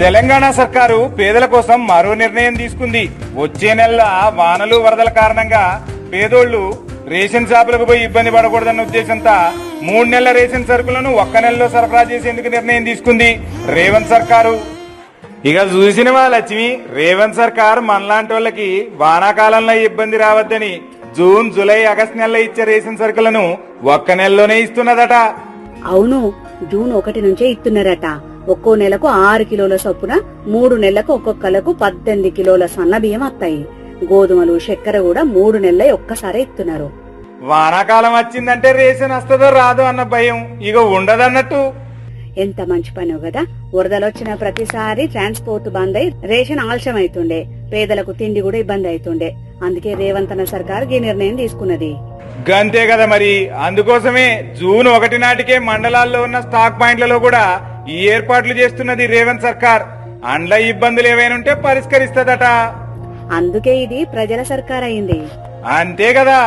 తెలంగాణ సర్కారు పేదల కోసం మరో నిర్ణయం తీసుకుంది. వచ్చే నెల వానలు వరదల కారణంగా పేదోళ్లు రేషన్ షాపులకు పోయి ఇబ్బంది పడకూడదన్న ఉద్దేశంతో 3 నెలల రేషన్ సరుకులను ఒక్క నెలలో సరఫరా చేసేందుకు నిర్ణయం తీసుకుంది రేవంత్ సర్కారు. ఇక చూసినవా లక్ష్మి, రేవంత్ సర్కార్ మనలాంటి వాళ్ళకి వానాకాలంలో ఇబ్బంది రావద్దని జూన్, జూలై, ఆగస్టు నెలలో ఇచ్చే రేషన్ సరుకులను ఒక్క నెలలోనే ఇస్తున్నదట. అవును, జూన్ 1 నుంచే ఇస్తున్నారట. ఒక్కో నెలకు 6 కిలోల చొప్పున 3 నెలలకు ఒక్కొక్కలకు 18 కిలోల సన్న బియ్యం వస్తాయి. గోధుమలు, చక్కెర కూడా 3 నెలలే ఒక్కసారి ఇస్తున్నారు. వానాకాలం వచ్చిందంటే రేషన్ వస్తుందో రాదో అన్న భయం ఇక ఉండదన్నట్టు. ఎంత మంచి పని కదా. వరదలొచ్చిన ప్రతిసారి ట్రాన్స్పోర్ట్ బంద్ అయి రేషన్ ఆలస్యం అవుతుండే, పేదలకు తిండి కూడా ఇబ్బంది అవుతుండే. అందుకే రేవంత్ అన్న సర్కార్ ఈ నిర్ణయం తీసుకున్నది. గంతే కదా మరి. అందుకోసమే జూన్ 1 నాటికే మండలాల్లో ఉన్న స్టాక్ పాయింట్లలో కూడా ఈ ఏర్పాట్లు చేస్తున్నది రేవంత్ సర్కార్. అండ్ల ఇబ్బందులు ఏవైనా ఉంటే పరిష్కరిస్తదట. అందుకే ఇది ప్రజల సర్కార్ అయింది. అంతే కదా.